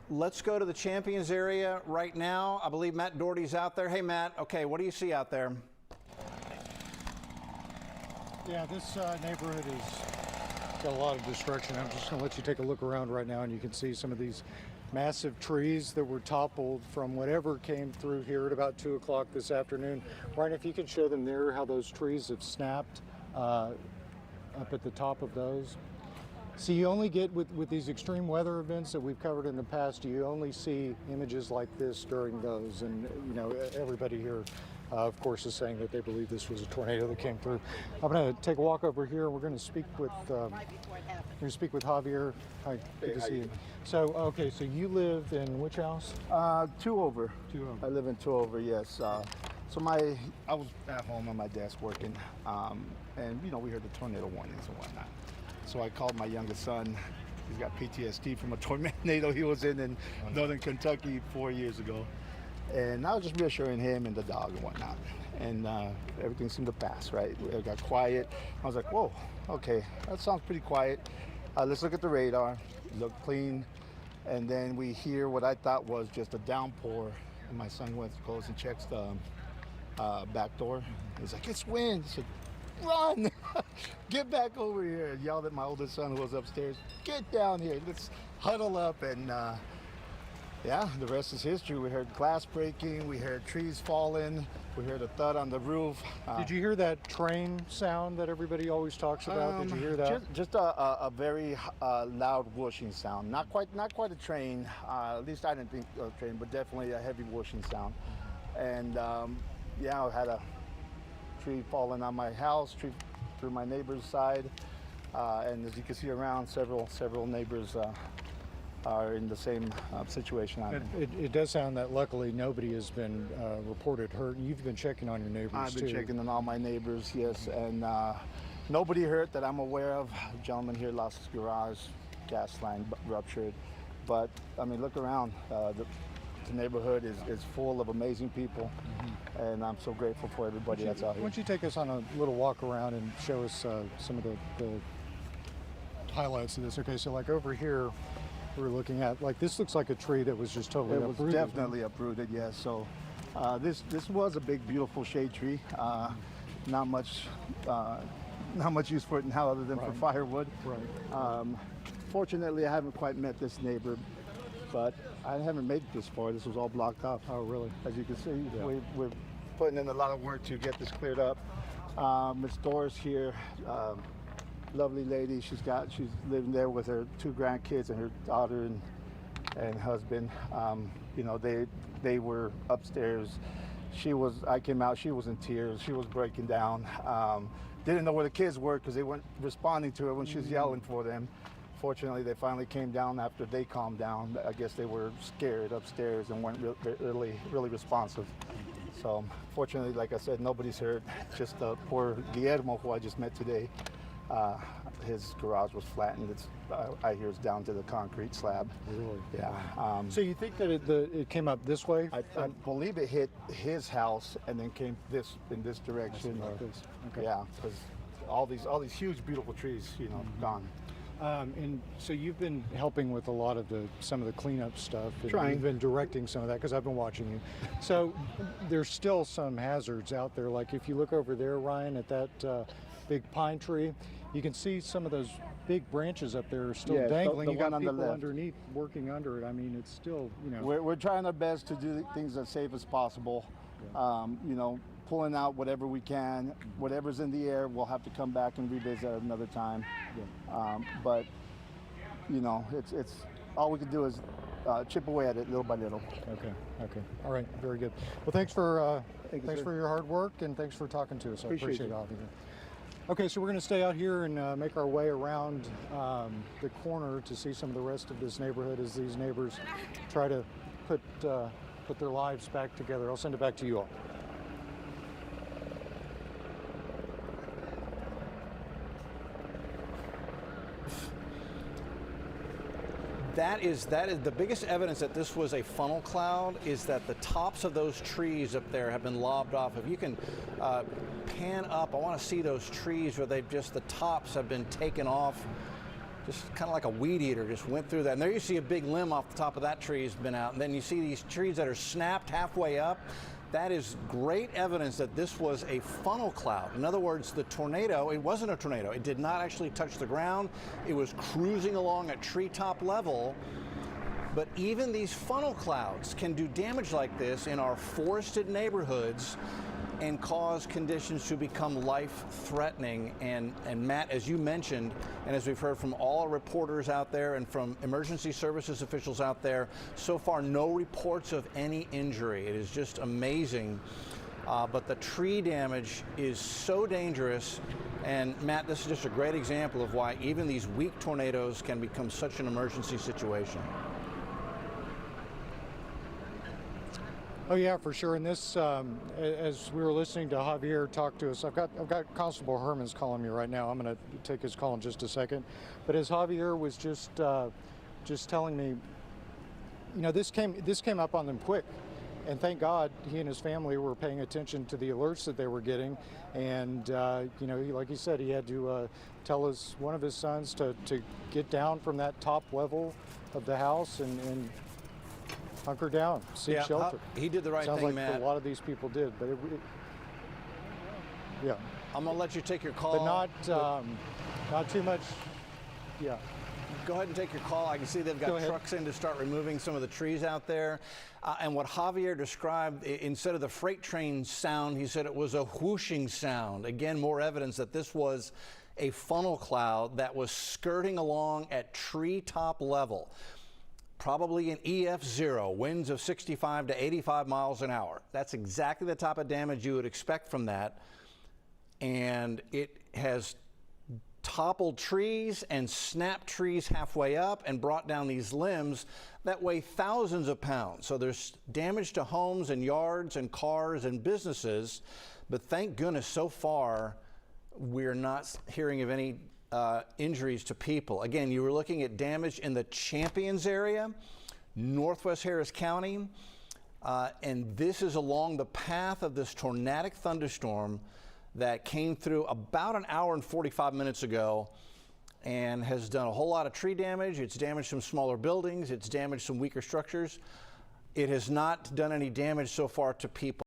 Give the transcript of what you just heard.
let's go to the champions area right now. I believe Matt Doherty's out there. Hey, Matt. Okay, what do you see out there? Yeah, this neighborhood has got a lot of destruction. I'm just going to let you take a look around right now, and you can see some of these massive trees that were toppled from whatever came through here at about 2 o'clock this afternoon. Ryan, if you can show them there how those trees have snapped up at the top of those. So you only get, with these extreme weather events that we've covered in the past, you only see images like this during those. And, you know, everybody here, of course, is saying that they believe this was a tornado that came through. I'm going to take a walk over here. We're going to speak with Javier. Hi, good to see you. So, okay, so you live in which house? 2 over. 2 over. I live in 2 over, yes. So I was at home on my desk working, and, you know, we heard the tornado warnings and whatnot. So I called my youngest son. He's got PTSD from a tornado he was in northern Kentucky 4 years ago. And I was just reassuring him and the dog and whatnot. And everything seemed to pass, right? It got quiet. I was like, whoa, okay, that sounds pretty quiet. Let's look at the radar, look clean. And then we hear what I thought was just a downpour. And my son goes and checks the back door. He's like, it's wind. I said, run, get back over here. And yelled at my oldest son who was upstairs, get down here, let's huddle up. And yeah, the rest is history. We heard glass breaking, we heard trees falling, we heard a thud on the roof. Did you hear that train sound that everybody always talks about? Did you hear that? Just a very loud whooshing sound. Not quite a train, at least I didn't think a train, but definitely a heavy whooshing sound. And yeah, I had a tree falling on my house, tree through my neighbor's side, and as you can see around, several neighbors are in the same situation. It does sound that luckily nobody has been reported hurt. You've been checking on your neighbors too. I've been checking on all my neighbors, yes, and nobody hurt that I'm aware of. A gentleman here lost his garage, gas line ruptured, but I mean, look around. The neighborhood is full of amazing people, and I'm so grateful for everybody that's out here. Why don't you take us on a little walk around and show us some of the highlights of this? Okay, so like over here, we're looking at, like, this looks like a tree that was just totally uprooted. It was definitely uprooted, yes. So this was a big, beautiful shade tree. Not much use for it now other than for firewood. Right. Fortunately, I haven't quite met this neighbor, but I haven't made it this far. This was all blocked off. Oh, really? As you can see, we're putting in a lot of work to get this cleared up. Miss Doris here, lovely lady. She's living there with her 2 grandkids and her daughter and husband. You know, they were upstairs. I came out, she was in tears. She was breaking down. Didn't know where the kids were because they weren't responding to her when she was yelling for them. Fortunately, they finally came down after they calmed down. I guess they were scared upstairs and weren't really responsive. So fortunately, like I said, nobody's hurt. Just poor Guillermo, who I just met today. His garage was flattened. I hear it's down to the concrete slab. Really? Yeah. So you think that it came up this way? I believe it hit his house and then came in this direction. Like this. Okay. Yeah, because all these huge, beautiful trees, you know, gone. And so you've been helping with a lot of some of the cleanup stuff. And Trying. You've been directing some of that because I've been watching you. So there's still some hazards out there. Like if you look over there, Ryan, at that big pine tree, you can see some of those big branches up there are still dangling. You got people underneath working under it. I mean, it's still, you know. We're trying our best to do things as safe as possible. Yeah. You know, pulling out whatever we can. Whatever's in the air, we'll have to come back and revisit at another time. Yeah. But you know, it's all we can do is chip away at it little by little. Okay. All right. Very good. Well, thanks for your hard work and thanks for talking to us. I appreciate all of you. Okay, so we're going to stay out here and make our way around the corner to see some of the rest of this neighborhood as these neighbors try to put their lives back together. I'll send it back to you all. That is the biggest evidence that this was a funnel cloud is that the tops of those trees up there have been lobbed off. If you can pan up, I want to see those trees where the tops have been taken off. just kind of like a weed eater, just went through that. And there you see a big limb off the top of that tree has been out. And then you see these trees that are snapped halfway up. That is great evidence that this was a funnel cloud. In other words, the tornado, it wasn't a tornado. It did not actually touch the ground. It was cruising along at treetop level. But even these funnel clouds can do damage like this in our forested neighborhoods and cause conditions to become life-threatening. And Matt, as you mentioned, and as we've heard from all our reporters out there and from emergency services officials out there, so far no reports of any injury. It is just amazing. But the tree damage is so dangerous. And Matt, this is just a great example of why even these weak tornadoes can become such an emergency situation. Oh yeah, for sure. And this, as we were listening to Javier talk to us, I've got Constable Herman's calling me right now. I'm going to take his call in just a second. But as Javier was just telling me, you know, this came up on them quick, and thank God he and his family were paying attention to the alerts that they were getting. And you know, like he said, he had to tell one of his sons to get down from that top level of the house and hunker down, seek shelter. He did the right thing, Matt. Sounds like a lot of these people did, but yeah. I'm gonna let you take your call. But not too much. Yeah. Go ahead and take your call. I can see they've got trucks in to start removing some of the trees out there. And what Javier described, instead of the freight train sound, he said it was a whooshing sound. Again, more evidence that this was a funnel cloud that was skirting along at treetop level. Probably an EF0, winds of 65 to 85 miles an hour. That's exactly the type of damage you would expect from that. And it has toppled trees and snapped trees halfway up and brought down these limbs that weigh thousands of pounds. So there's damage to homes and yards and cars and businesses. But thank goodness so far we're not hearing of any injuries to people. Again, you were looking at damage in the Champions area, northwest Harris County, and this is along the path of this tornadic thunderstorm that came through about an hour and 45 minutes ago and has done a whole lot of tree damage. It's damaged some smaller buildings. It's damaged some weaker structures. It has not done any damage so far to people.